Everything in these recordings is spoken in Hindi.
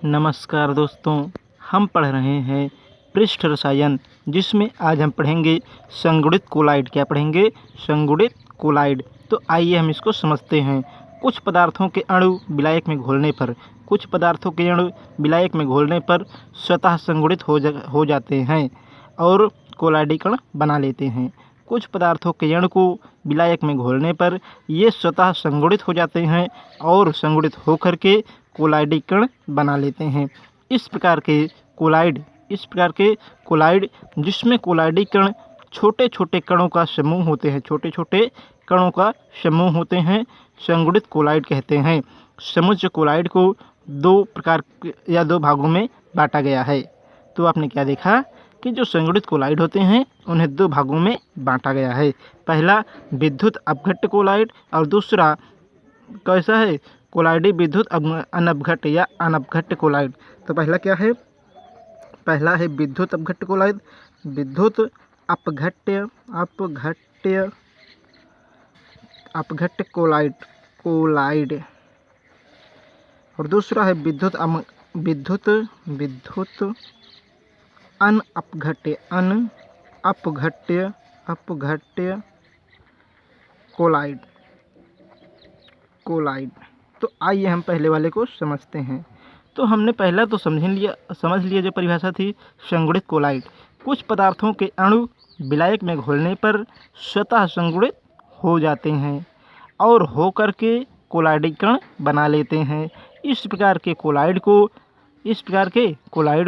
नमस्कार दोस्तों, हम पढ़ रहे हैं पृष्ठ रसायन, जिसमें आज हम पढ़ेंगे संगुणित कोलाइड। क्या पढ़ेंगे? संगुणित कोलाइड। तो आइए हम इसको समझते हैं। कुछ पदार्थों के अणु विलायक में घोलने पर स्वतः संगुणित हो जाते हैं और कोलाइडीकरण बना लेते हैं। कुछ पदार्थों के अणु को विलायक में घोलने पर ये स्वतः संगुणित हो जाते हैं और संगुणित होकर के कोलाइडीकरण बना लेते हैं। इस प्रकार के कोलाइड जिसमें कोलाइडीकरण छोटे छोटे कणों का समूह होते हैं, संगुणित कोलाइड कहते हैं। समुच्चय कोलाइड को दो भागों में बांटा गया है। तो आपने क्या देखा कि जो संगुणित कोलाइड होते हैं उन्हें दो भागों में बांटा गया है। पहला विद्युत अपघट्य कोलाइड और दूसरा कैसा है? कोलाइडी विद्युत अनपघट्य या अनपघट्य कोलाइड। तो पहला क्या है? पहला है विद्युत अपघट्य कोलाइड, विद्युत अपघट्य कोलाइड और दूसरा है विद्युत अनअपघट्य कोलाइड। तो आइए हम पहले वाले को समझते हैं। तो हमने पहला तो समझ लिया जो परिभाषा थी संगुणित कोलाइड। कुछ पदार्थों के अणु विलायक में घोलने पर स्वतः संगुणित हो जाते हैं और होकर के कोलाइडीकरण बना लेते हैं। इस प्रकार के कोलाइड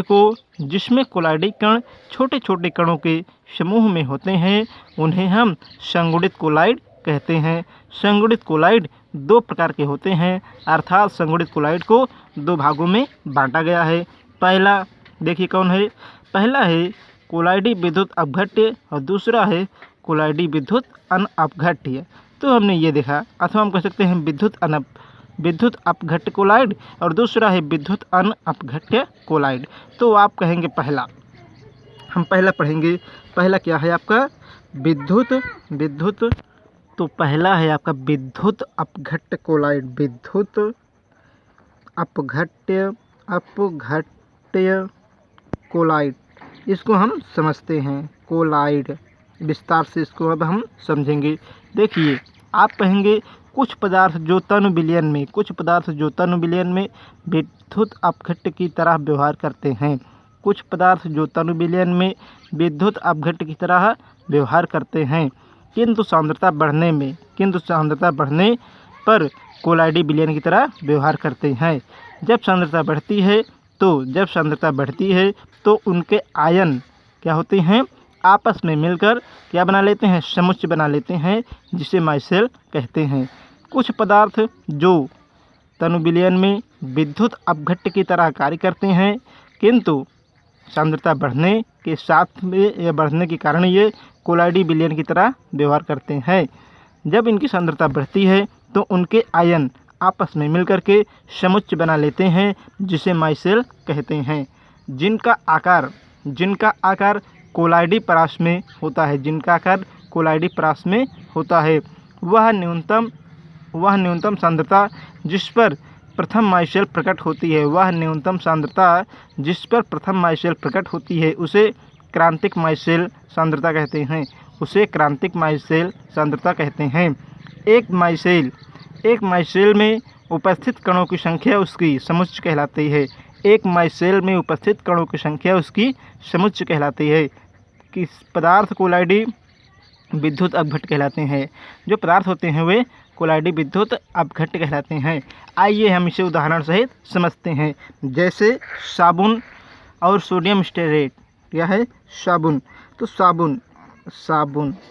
को जिसमें कोलाइडीकरण छोटे छोटे कणों के समूह में होते हैं उन्हें हम संगुणित कोलाइड कहते हैं। संगुणित कोलाइड दो प्रकार के होते हैं, अर्थात संगुणित कोलाइड को दो भागों में बांटा गया है। पहला देखिए कौन है? पहला है कोलाइडी विद्युत अपघट्य और दूसरा है कोलाइडी विद्युत अनअपघट्य। तो हमने ये देखा, अथवा हम कह सकते हैं विद्युत अपघट्य कोलाइड और दूसरा है विद्युत अनअपघट्य कोलाइड। तो आप कहेंगे पहला, हम पहला पढ़ेंगे। पहला क्या है आपका? विद्युत। तो पहला है आपका विद्युत अपघट्य कोलाइड। विद्युत अपघट्य कोलाइड, इसको हम समझते हैं। कोलाइड विस्तार से इसको अब हम समझेंगे। देखिए, आप कहेंगे कुछ पदार्थ जो तनु विलयन में विद्युत अपघट्य की तरह व्यवहार करते हैं। कुछ पदार्थ जो तनु विलयन में विद्युत अपघट्य की तरह व्यवहार करते हैं, किंतु सांद्रता बढ़ने पर कोलाइडी विलयन की तरह व्यवहार करते हैं। जब सांद्रता बढ़ती है तो उनके आयन क्या होते हैं? आपस में मिलकर क्या बना लेते हैं? समुच्चय बना लेते हैं, जिसे माइसेल कहते हैं। कुछ पदार्थ जो तनु विलयन में विद्युत अपघट्य की तरह कार्य करते हैं, किंतु सांद्रता बढ़ने के कारण ये कोलाइडी विलयन की तरह व्यवहार करते हैं। जब इनकी सांद्रता बढ़ती है तो उनके आयन आपस में मिलकर के समुच्चय बना लेते हैं, जिसे माइसेल कहते हैं। जिनका आकार कोलाइडी परास में होता है, वह न्यूनतम सांद्रता जिस पर प्रथम माइसेल प्रकट होती है उसे क्रांतिक माइसेल सांद्रता कहते हैं। एक माइसेल में उपस्थित कणों की संख्या उसकी समुच्चय कहलाती है। किस पदार्थ कोलाइडी विद्युत अपघट्य कहलाते हैं? जो पदार्थ होते हैं वे कोलाइडी विद्युत अपघट्य कहलाते हैं। आइए हम इसे उदाहरण सहित समझते हैं। जैसे साबुन और सोडियम स्टेरेट। क्या है? साबुन। तो साबुन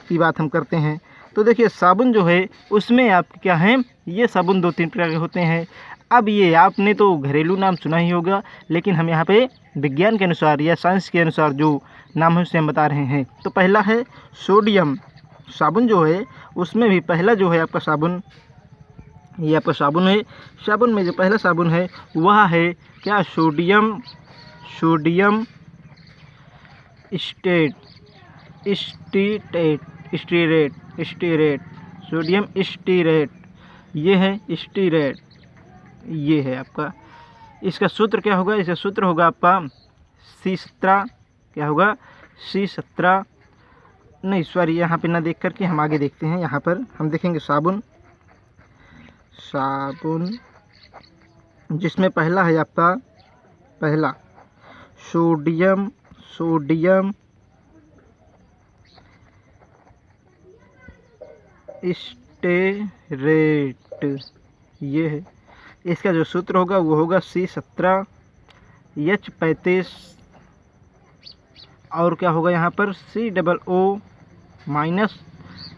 की बात हम करते हैं। तो देखिए, साबुन जो है उसमें आप क्या है? ये साबुन दो तीन प्रकार के होते हैं। अब ये आपने तो घरेलू नाम सुना ही होगा, लेकिन हम यहाँ पे विज्ञान के अनुसार या साइंस के अनुसार जो नाम है उसे हम बता रहे हैं। तो पहला है सोडियम। साबुन जो है उसमें भी पहला जो है आपका साबुन, ये आपका साबुन है। साबुन में जो पहला साबुन है वह है क्या? Sodium stearate. ये है स्टीरेट, ये है आपका इसका सूत्र क्या होगा? इसका सूत्र होगा आपका C17, क्या होगा? C17 नहीं सॉरी, यहाँ पे ना देख करके हम आगे देखते हैं। यहाँ पर हम देखेंगे साबुन, जिसमें पहला है आपका पहला सोडियम स्टेरेट, ये है। इसका जो सूत्र होगा वो होगा C17H35 और क्या होगा यहाँ पर COO माइनस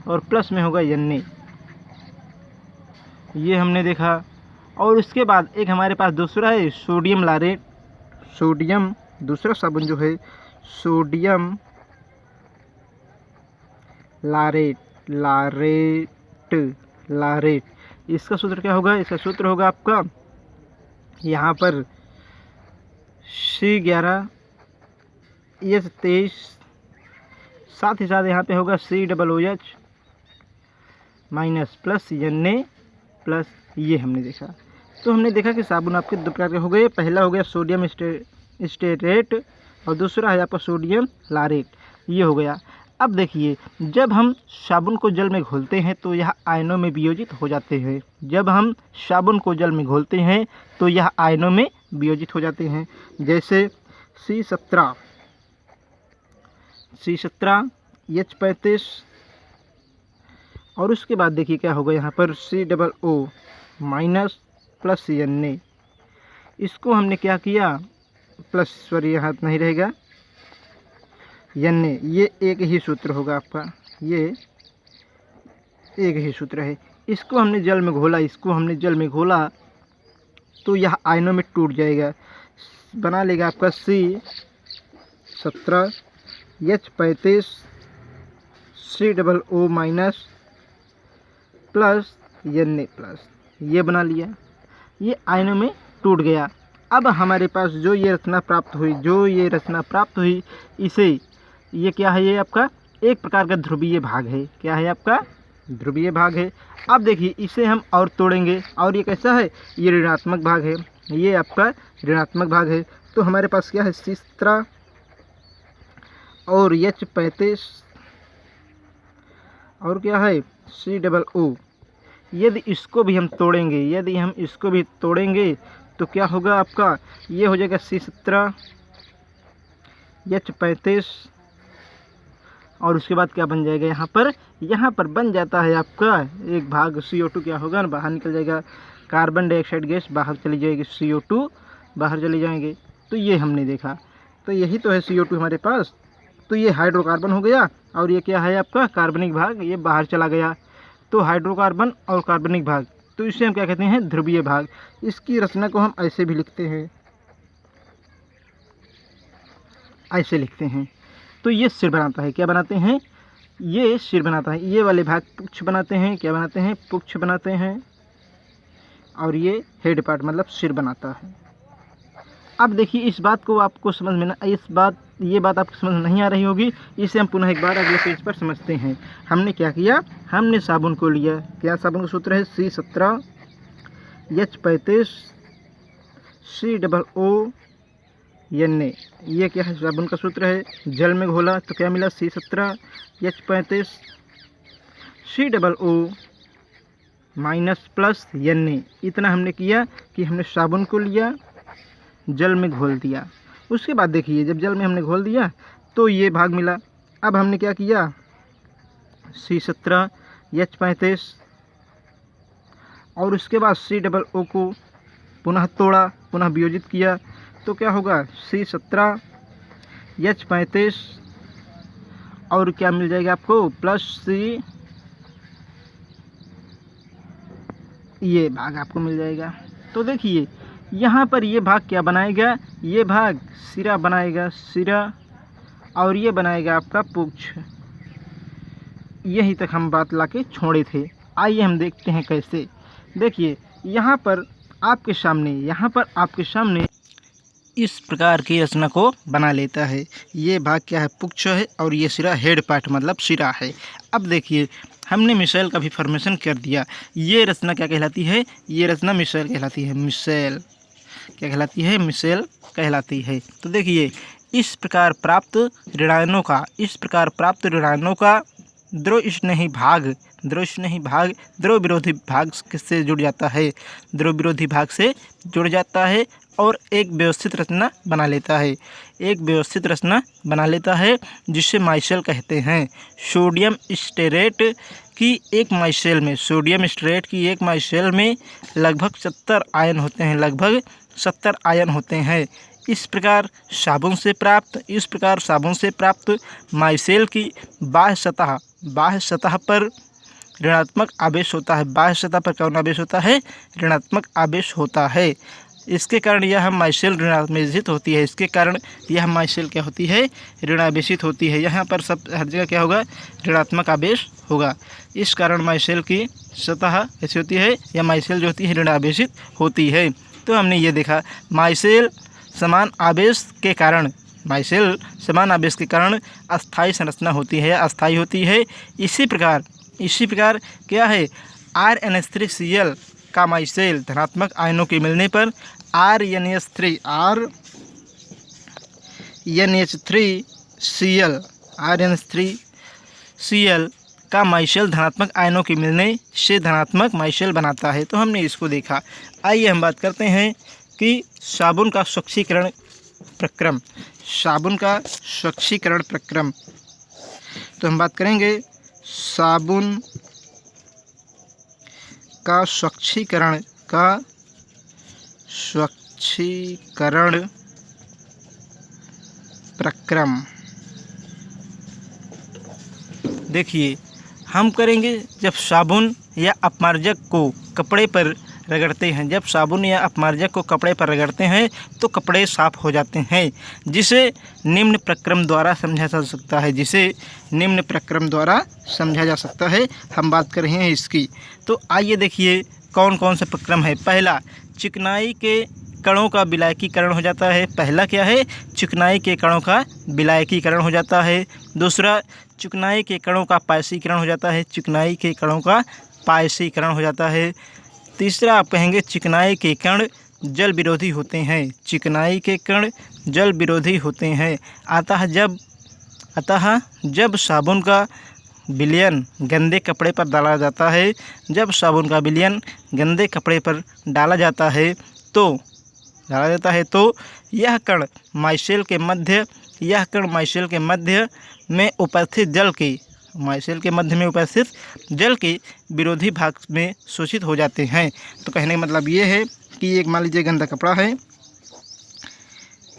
और प्लस में होगा Na, ये हमने देखा। और उसके बाद एक हमारे पास दूसरा है सोडियम लारेट। दूसरा साबुन जो है सोडियम लारेट, इसका सूत्र क्या होगा? इसका सूत्र होगा आपका यहाँ पर C11H23, साथ ही साथ यहाँ पे होगा COOH minus plus Na plus, ये हमने देखा। तो हमने देखा कि साबुन आपके दो प्रकार के हो गए। पहला हो गया सोडियम स्टेरेट और दूसरा है आपका सोडियम लारेट, ये हो गया। अब देखिए, जब हम साबुन को जल में घोलते हैं तो यह आयनों में वियोजित हो जाते हैं। जब हम साबुन को जल में घोलते हैं तो यह आयनों में वियोजित हो जाते हैं। जैसे C17H35 और उसके बाद देखिए क्या होगा यहाँ पर COO माइनस प्लस Na, इसको हमने क्या किया? प्लस सॉरी यहाँ नहीं रहेगा Na, ये एक ही सूत्र होगा आपका, ये एक ही सूत्र है। इसको हमने जल में घोला तो यह आयनों में टूट जाएगा, बना लेगा आपका C17H35 COO minus plus Na plus, ये बना लिया, ये आयनों में टूट गया। अब हमारे पास जो ये रचना प्राप्त हुई, इसे ये क्या है? ये आपका एक प्रकार का ध्रुवीय भाग है। क्या है आपका? ध्रुवीय भाग है। अब देखिए इसे हम और तोड़ेंगे, और ये कैसा है? ये ऋणात्मक भाग है, ये आपका ऋणात्मक भाग है। तो हमारे पास क्या है? C17 और H35 और क्या है? COO। यदि इसको भी हम तोड़ेंगे तो क्या होगा आपका? ये हो जाएगा C17H35 और उसके बाद क्या बन जाएगा? यहाँ पर बन जाता है आपका एक भाग CO2, क्या होगा? बाहर निकल जाएगा, कार्बन डाइऑक्साइड गैस बाहर चली जाएगी, CO2 बाहर चले जाएंगे। तो ये हमने देखा, तो यही तो है CO2 हमारे पास। तो ये हाइड्रोकार्बन हो गया और ये क्या है आपका? कार्बनिक भाग, ये बाहर चला गया। तो हाइड्रोकार्बन और कार्बनिक भाग, तो इसे हम क्या कहते हैं? ध्रुवीय भाग। इसकी रचना को हम ऐसे भी लिखते हैं, ऐसे लिखते हैं। तो ये सिर बनाता है, क्या बनाते हैं? ये सिर बनाता है। ये वाले भाग पुच्छ बनाते हैं, क्या बनाते हैं? पुच्छ बनाते हैं। और ये हेड पार्ट मतलब सिर बनाता है। अब देखिए इस बात को आपको समझ में ये बात आपको समझ नहीं आ रही होगी, इसे हम पुनः एक बार अगले पेज पर समझते हैं। हमने क्या किया? हमने साबुन को लिया, क्या साबुन का सूत्र है? C17H35 COO Na, ये क्या है? साबुन का सूत्र है। जल में घोला तो क्या मिला? C17H35 COO minus plus Na। इतना हमने किया कि हमने साबुन को लिया, जल में घोल दिया। उसके बाद देखिए जब जल में हमने घोल दिया तो ये भाग मिला। अब हमने क्या किया? C17H35 और उसके बाद COO को पुनः तोड़ा, पुनः वियोजित किया तो क्या होगा? C17H35 और क्या मिल जाएगा आपको? प्लस C, ये भाग आपको मिल जाएगा। तो देखिए यहाँ पर ये भाग क्या बनाएगा? ये भाग सिरा बनाएगा, सिरा, और ये बनाएगा आपका पुच्छ। यहीं तक हम बात लाके छोड़े थे। आइए हम देखते हैं कैसे। देखिए यहाँ पर आपके सामने इस प्रकार की रचना को बना लेता है। ये भाग क्या है? पुच्छ है और ये सिरा हेड पार्ट मतलब सिरा है। अब देखिए हमने मिसाइल का भी फॉर्मेशन कर दिया। ये रचना क्या कहलाती है? ये रचना मिसाइल कहलाती है, मिसाइल। क्या कहलाती है? मिसेल कहलाती है। तो देखिए, इस प्रकार प्राप्त ऋणायनों का द्रव विरोधी भाग से जुड़ जाता है, और एक व्यवस्थित रचना बना लेता है, जिसे माइसेल कहते हैं। सोडियम स्टेरेट की एक माइसेल में लगभग 70 आयन होते हैं। इस प्रकार साबुन से प्राप्त माइसेल की बाह्य सतह पर ऋणात्मक आवेश होता है। बाह्य सतह पर कौन आवेश होता है? ऋणात्मक आवेश होता है। इसके कारण यह माइसेल ऋणावेशित होती है। ऋणावेशित होती है। यहाँ पर सब हर जगह क्या होगा? ऋणात्मक आवेश होगा। इस कारण माइसेल की सतह ऐसी होती है, या माइसेल जो होती है ऋणावेशित होती है। तो हमने ये देखा, माइसेल समान आवेश के कारण अस्थायी संरचना होती है, इसी प्रकार क्या है? RNH3Cl का माइसेल धनात्मक आयनों के मिलने पर RNH3Cl का माइसेल धनात्मक आयनों के मिलने से धनात्मक माइसेल बनाता है। तो हमने इसको देखा। आइए हम बात करते हैं कि साबुन का स्वच्छीकरण प्रक्रम। तो हम बात करेंगे साबुन का स्वच्छीकरण प्रक्रम। देखिए, हम करेंगे जब साबुन या अपमार्जक को कपड़े पर रगड़ते हैं तो कपड़े साफ हो जाते हैं, जिसे निम्न प्रक्रम द्वारा समझा जा सकता है। हम बात कर रहे हैं इसकी। तो आइए देखिए कौन कौन से प्रक्रम है। पहला, चिकनाई के कणों का विलायकीकरण हो जाता है। पहला क्या है? चिकनाई के कणों का विलायकीकरण हो जाता है। दूसरा, चिकनाई के कणों का पायसीकरण हो जाता है। तीसरा, आप कहेंगे चिकनाई के कण जल विरोधी होते हैं। अतः जब साबुन का विलयन गंदे कपड़े पर डाला जाता है तो यह कण माइसेल के मध्य में उपस्थित जल के विरोधी भाग में शोषित हो जाते हैं। तो कहने का मतलब ये है कि एक मान लीजिए गंदा कपड़ा है,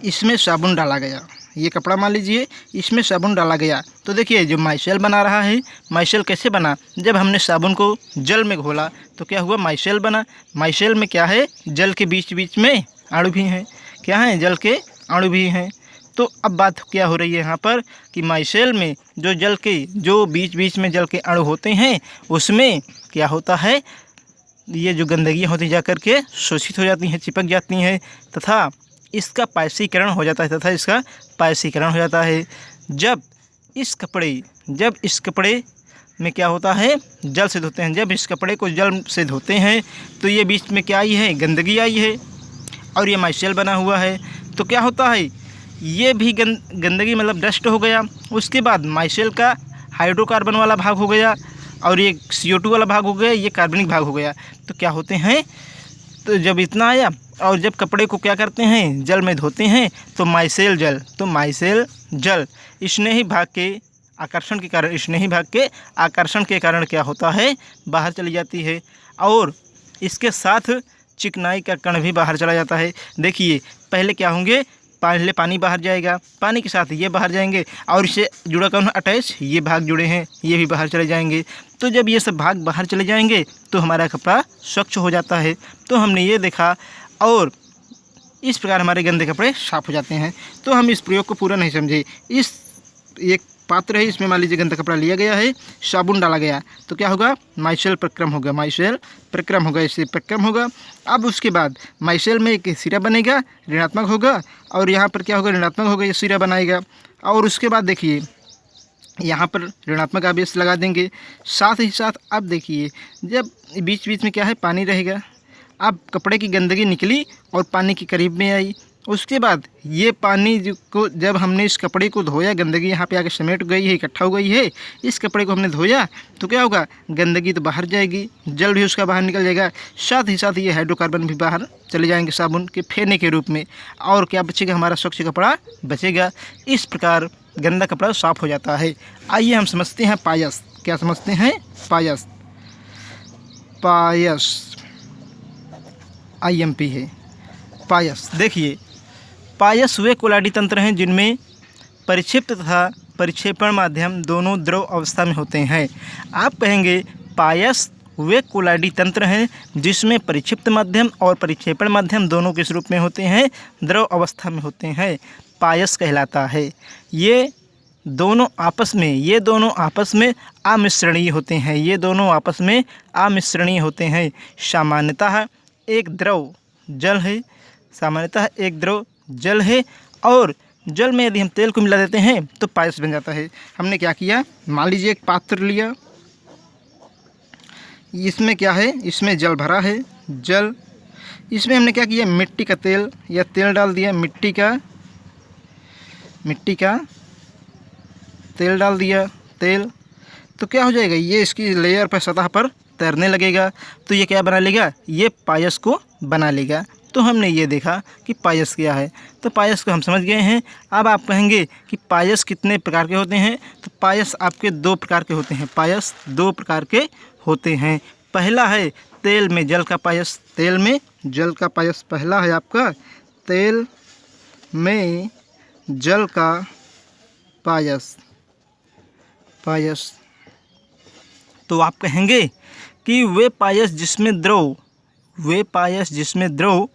इसमें साबुन डाला गया। ये कपड़ा मान लीजिए, इसमें साबुन डाला गया। तो देखिए, जो माइसेल बना रहा है, माइसेल कैसे बना? जब हमने साबुन को जल में घोला तो क्या हुआ? माइसेल बना। माइसेल में क्या है? जल के बीच बीच में अणु भी हैं। क्या है? जल के अणु भी हैं। तो अब बात क्या हो रही है यहाँ पर कि माइसेल में जो बीच बीच में जल के अणु होते हैं, उसमें क्या होता है? ये जो गंदगियाँ होती जा कर के शोषित हो जाती हैं, चिपक जाती हैं, तथा इसका पायसीकरण हो जाता है। जब इस कपड़े में क्या होता है? जल से धोते हैं। जब इस कपड़े को जल से धोते हैं तो ये बीच में क्या आई है? गंदगी आई है, और ये माइसेल बना हुआ है। तो क्या होता है? ये भी गंदगी मतलब डस्ट हो गया। उसके बाद माइसेल का हाइड्रोकार्बन वाला भाग हो गया, और ये CO2 वाला भाग हो गया, ये कार्बनिक भाग हो गया। तो क्या होते हैं? तो जब इतना आया, और जब कपड़े को क्या करते हैं? जल में धोते हैं, तो माइसेल जल स्नेही भाग के आकर्षण के कारण क्या होता है? बाहर चली जाती है, और इसके साथ चिकनाई का कण भी बाहर चला जाता है। देखिए, पहले क्या होंगे? पहले पानी बाहर जाएगा, पानी के साथ ये बाहर जाएंगे, और इससे जुड़ा कौन? अटैच ये भाग जुड़े हैं, ये भी बाहर चले जाएंगे। तो जब ये सब भाग बाहर चले जाएंगे तो हमारा कपड़ा स्वच्छ हो जाता है। तो हमने ये देखा, और इस प्रकार हमारे गंदे कपड़े साफ हो जाते हैं। तो हम इस प्रयोग को पूरा नहीं समझे। इस एक पात्र है, इसमें मान लीजिए गंदा कपड़ा लिया गया है, साबुन डाला गया, तो क्या होगा? माइसेल प्रक्रम होगा। इससे प्रक्रम होगा। अब उसके बाद माइसेल में एक सिरा बनेगा, ऋणात्मक होगा, और यहाँ पर क्या होगा? ऋणात्मक होगा, ये सिरा बनाएगा। और उसके बाद देखिए, यहाँ पर ऋणात्मक आवेश लगा देंगे। साथ ही साथ अब देखिए, जब बीच बीच में क्या है? पानी रहेगा, अब कपड़े की गंदगी निकली और पानी के करीब में आई। उसके बाद ये पानी को जब हमने इस कपड़े को धोया, गंदगी यहाँ पे आके समेट गई है, इकट्ठा हो गई है, इस कपड़े को हमने धोया तो क्या होगा, गंदगी तो बाहर जाएगी, जल भी उसका बाहर निकल जाएगा, साथ ही साथ ये हाइड्रोकार्बन भी बाहर चले जाएंगे साबुन के फेने के रूप में, और क्या बचेगा, हमारा स्वच्छ कपड़ा बचेगा। इस प्रकार गंदा कपड़ा साफ हो जाता है। आइए हम समझते हैं पायस। क्या समझते हैं? पायस। पायस IMP है पायस। देखिए, पायस वे कोलाडी तंत्र हैं जिनमें परिक्षिप्त तथा परिक्षेपण माध्यम दोनों द्रव अवस्था में होते हैं। आप कहेंगे पायस वे कोलाडी तंत्र हैं जिसमें परिक्षिप्त माध्यम और परिक्षेपण माध्यम दोनों किस रूप में होते हैं? द्रव अवस्था में होते हैं, पायस कहलाता है। ये दोनों आपस में अमिश्रणीय होते हैं। ये दोनों आपस में अमिश्रणीय होते हैं। सामान्यतः एक द्रव जल है, सामान्यतः एक द्रव जल है, और जल में यदि हम तेल को मिला देते हैं तो पायस बन जाता है। हमने क्या किया, मान लीजिए एक पात्र लिया, इसमें क्या है, इसमें जल भरा है, जल, इसमें हमने क्या किया, मिट्टी का तेल या तेल डाल दिया, मिट्टी का तेल डाल दिया, तेल, तो क्या हो जाएगा, ये इसकी लेयर पर, सतह पर तैरने लगेगा, तो ये क्या बना लेगा, ये पायस को बना लेगा। तो हमने ये देखा कि पायस क्या है, तो पायस को हम समझ गए हैं। अब आप कहेंगे कि पायस कितने प्रकार के होते हैं, तो पायस आपके 2 प्रकार के होते हैं। पायस 2 प्रकार के होते हैं। पहला है तेल में जल का पायस, तेल में जल का पायस पहला है आपका, तेल में जल का पायस। तो आप कहेंगे कि वे पायस जिसमें द्रव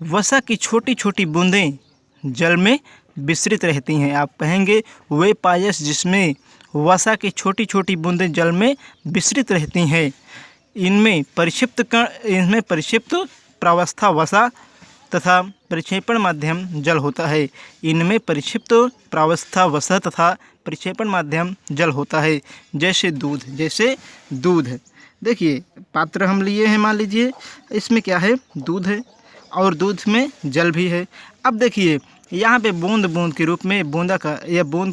वसा की छोटी छोटी बूंदें जल में विस्तृत रहती हैं। आप कहेंगे वे पायस जिसमें वसा की छोटी छोटी बूंदें जल में विस्तृत रहती हैं। इनमें परिक्षिप्त प्रावस्था वसा तथा परिक्षेपण माध्यम जल होता है। इनमें परिक्षिप्त प्रावस्था वसा तथा परिक्षेपण माध्यम जल होता है। जैसे दूध। देखिए, पात्र हम लिए हैं, मान लीजिए इसमें क्या है, दूध है, और दूध में जल भी है। अब देखिए, यहाँ पे बूंद के रूप में, बूंद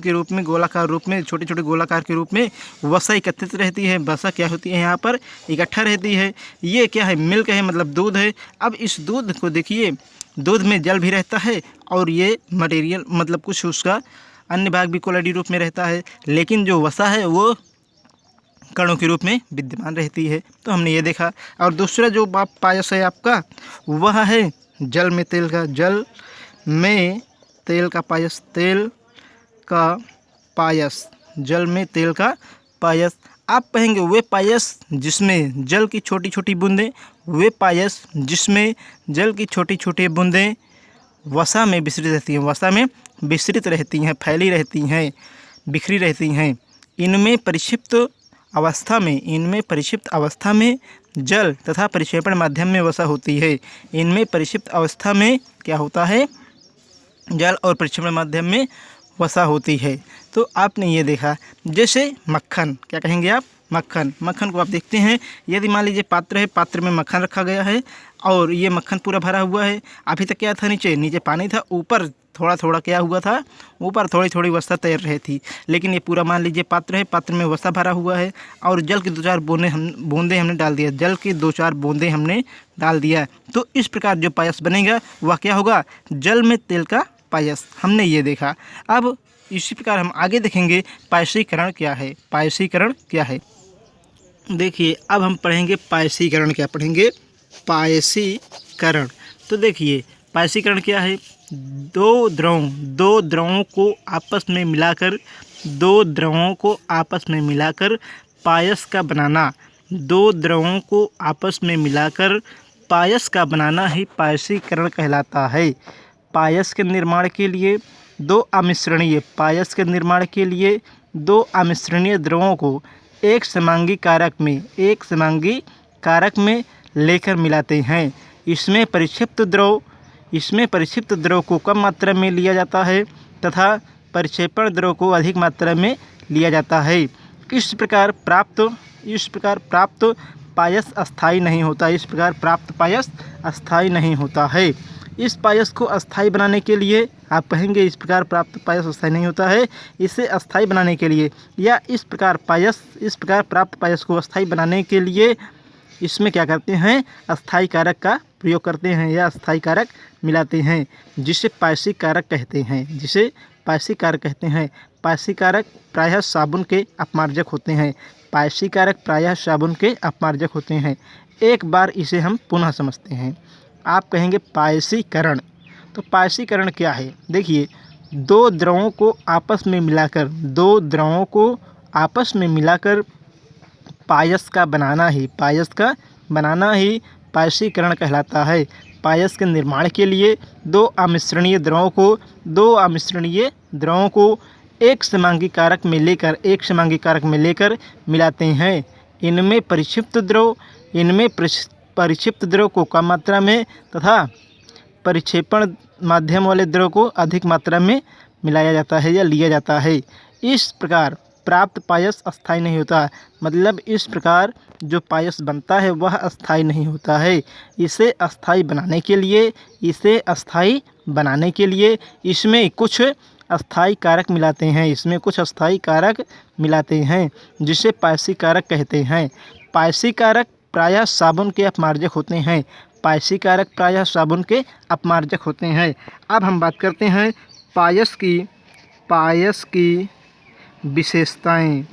के रूप में, गोलाकार रूप में, छोटे छोटे गोलाकार के रूप में वसा एकत्रित रहती है। वसा क्या होती है, यहाँ पर इकट्ठा रहती है। ये क्या है, मिल्क है, मतलब दूध है। अब इस दूध को देखिए, दूध में जल भी रहता है, और ये मटेरियल मतलब कुछ उसका अन्य भाग भी कोलाडी रूप में रहता है, लेकिन जो वसा है वो कणों के रूप में विद्यमान रहती है। तो हमने ये देखा। और दूसरा जो पायस है आपका, वह है जल में तेल का पायस। जल में तेल का पायस। आप कहेंगे वे पायस जिसमें जल की छोटी छोटी बूंदें, वे पायस जिसमें जल की छोटी छोटी बूंदें वसा में विस्तृत रहती हैं, फैली रहती हैं, बिखरी रहती हैं। इनमें परिक्षिप्त अवस्था में जल तथा परिक्षेपण माध्यम में वसा होती है। इनमें परिक्षिप्त अवस्था में क्या होता है, जल और परिक्षेपण माध्यम में वसा होती है। तो आपने ये देखा। जैसे मक्खन, क्या कहेंगे आप, मक्खन को आप देखते हैं, यदि मान लीजिए पात्र है, पात्र में मक्खन रखा गया है, और ये मक्खन पूरा भरा हुआ है। अभी तक क्या था, नीचे पानी था, ऊपर थोड़ा थोड़ा क्या हुआ था, ऊपर थोड़ी थोड़ी वसा तैर रही थी। लेकिन ये पूरा मान लीजिए पात्र है, पात्र में वसा भरा हुआ है, और जल की 2-4 बूंदे हमने डाल दिया, तो इस प्रकार जो पायस बनेगा वह क्या होगा, जल में तेल का पायस। हमने ये देखा। अब इसी प्रकार हम आगे देखेंगे पायसीकरण क्या है। देखिए, अब हम पढ़ेंगे पायसीकरण। क्या पढ़ेंगे, पायसीकरण। तो देखिए, पायसीकरण क्या है, दो द्रवों को आपस में मिलाकर पायस का बनाना। 2 द्रवों को आपस में मिलाकर पायस का बनाना ही पायसीकरण कहलाता है। पायस के निर्माण के लिए 2 अमिश्रणीय द्रवों को एक समांगी कारक में लेकर मिलाते हैं। इसमें परिक्षिप्त द्रव को कम मात्रा में लिया जाता है तथा परिक्षेपण द्रव को अधिक मात्रा में लिया जाता है। इस प्रकार प्राप्त पायस अस्थायी नहीं होता। इस प्रकार प्राप्त पायस अस्थायी नहीं होता है। इस पायस को अस्थायी बनाने के लिए आप कहेंगे इस प्रकार प्राप्त पायस अस्थायी नहीं होता है। इसे अस्थायी बनाने के लिए या इस प्रकार प्राप्त पायस को अस्थायी बनाने के लिए इसमें क्या करते हैं, अस्थायी कारक का प्रयोग करते हैं या अस्थायी कारक मिलाते हैं, जिसे पायसी कारक कहते हैं। पायसी कारक प्रायः साबुन के अपमार्जक होते हैं। एक बार इसे हम पुनः समझते हैं। आप कहेंगे पायसीकरण, तो पायसीकरण क्या है? देखिए, दो द्रवों को आपस में मिलाकर पायस का बनाना ही पायसीकरण कहलाता है। पायस के निर्माण के लिए दो अमिश्रणीय द्रवों को एक समांगी कारक में लेकर मिलाते हैं। इनमें परिक्षिप्त द्रव को कम मात्रा में तथा परिक्षेपण माध्यम वाले द्रव को अधिक मात्रा में मिलाया जाता है या लिया जाता है। इस प्रकार प्राप्त पायस अस्थायी नहीं होता। मतलब इस प्रकार जो पायस बनता है वह अस्थायी नहीं होता है। इसे अस्थायी बनाने के लिए इसमें कुछ अस्थायी कारक मिलाते हैं, जिसे पायसी कारक कहते हैं। पायसी कारक प्रायः साबुन के अपमार्जक होते हैं। अब हम बात करते हैं पायस की विशेषताएं।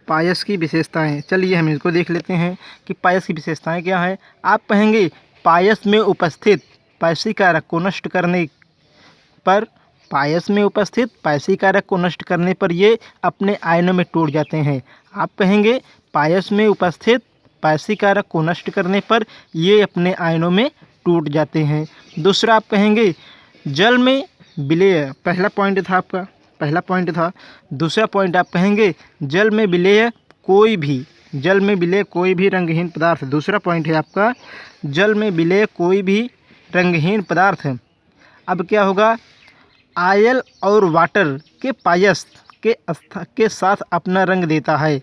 पायस की विशेषताएं, चलिए हम इसको देख लेते हैं कि पायस की विशेषताएं क्या हैं। आप कहेंगे पायस में उपस्थित पायसी कारक को नष्ट करने पर ये अपने आयनों में टूट जाते हैं। आप कहेंगे पायस में उपस्थित पायसी कारक को नष्ट करने पर ये अपने आयनों में टूट जाते हैं। दूसरा आप कहेंगे जल में विलेय, पहला पॉइंट था। दूसरा पॉइंट आप कहेंगे जल में विलेय कोई भी रंगहीन पदार्थ। दूसरा पॉइंट है आपका जल में विलेय कोई भी रंगहीन पदार्थ। अब क्या होगा, ऑयल और वाटर के पायस के साथ अपना रंग देता है।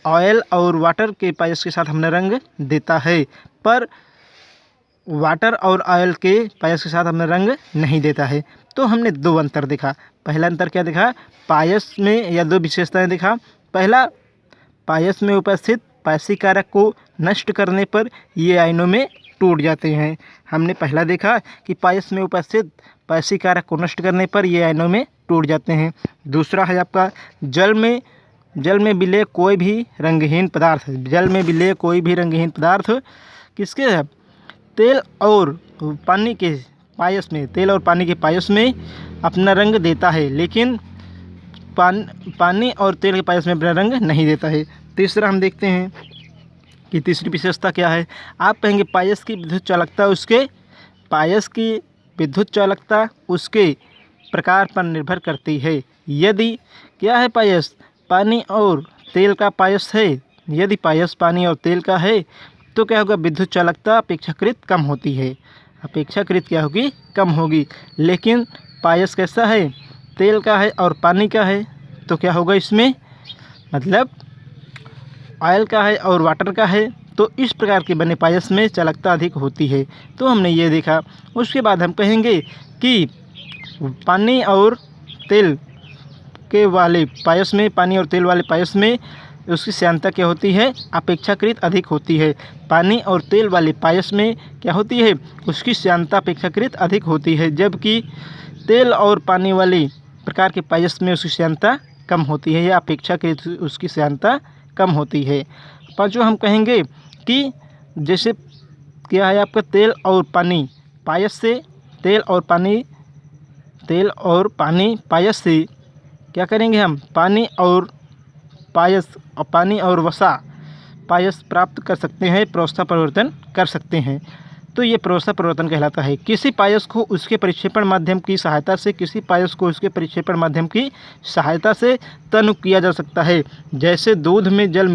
ऑयल और वाटर के पायस के साथ अपना रंग देता है, पर वाटर और ऑयल के पायस के साथ अपना रंग नहीं देता है। तो हमने दो अंतर देखा। पहला अंतर क्या देखा, पायस में या दो विशेषताएं देखा। पहला, पायस में उपस्थित पायसी कारक को नष्ट करने पर ये आयनों में टूट जाते हैं। हमने पहला देखा कि पायस में उपस्थित पायसी कारक को नष्ट करने पर ये आयनों में टूट जाते हैं। दूसरा है आपका जल में विलेय कोई भी रंगहीन पदार्थ किसके है, तेल और पानी के पायस में अपना रंग देता है, लेकिन पानी और तेल के पायस में अपना रंग नहीं देता है। तीसरा हम देखते हैं कि तीसरी विशेषता क्या है। आप कहेंगे पायस की विद्युत चालकता उसके प्रकार पर निर्भर करती है। यदि क्या है, पायस पानी और तेल का पायस है, यदि पायस पानी और तेल का है तो क्या होगा, विद्युत चालकता अपेक्षाकृत कम होगी। लेकिन पायस कैसा है, तेल का है और पानी का है, तो क्या होगा इसमें, मतलब ऑयल का है और वाटर का है, तो इस प्रकार के बने पायस में चालकता अधिक होती है। तो हमने ये देखा। उसके बाद हम कहेंगे कि पानी और तेल वाले पायस में उसकी श्यानता क्या होती है, अपेक्षाकृत अधिक होती है। पानी और तेल वाले पायस में क्या होती है, उसकी श्यानता अपेक्षाकृत अधिक होती है, जबकि तेल और पानी वाले प्रकार के पायस में उसकी श्यानता कम होती है या अपेक्षाकृत उसकी श्यानता कम होती है। पांचों हम कहेंगे कि जैसे क्या है आपका तेल और पानी पायस से क्या करेंगे हम, पानी और वसा पायस प्राप्त कर सकते हैं, प्रावस्था परिवर्तन कर सकते हैं। तो ये प्रावस्था परिवर्तन कहलाता है। किसी पायस को उसके परिक्षेपण माध्यम की सहायता से तनु किया जा सकता है, जैसे दूध में जल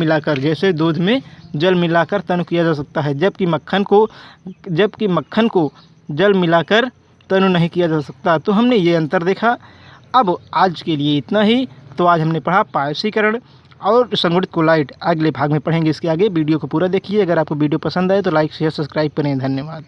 मिलाकर तनु किया जा सकता है, जबकि मक्खन को जल मिलाकर तनु नहीं किया जा सकता। तो हमने ये अंतर देखा। अब आज के लिए इतना ही। तो आज हमने पढ़ा पायसीकरण और संगुणित कोलाइड अगले भाग में पढ़ेंगे। इसके आगे वीडियो को पूरा देखिए। अगर आपको वीडियो पसंद आए तो लाइक शेयर सब्सक्राइब करें। धन्यवाद।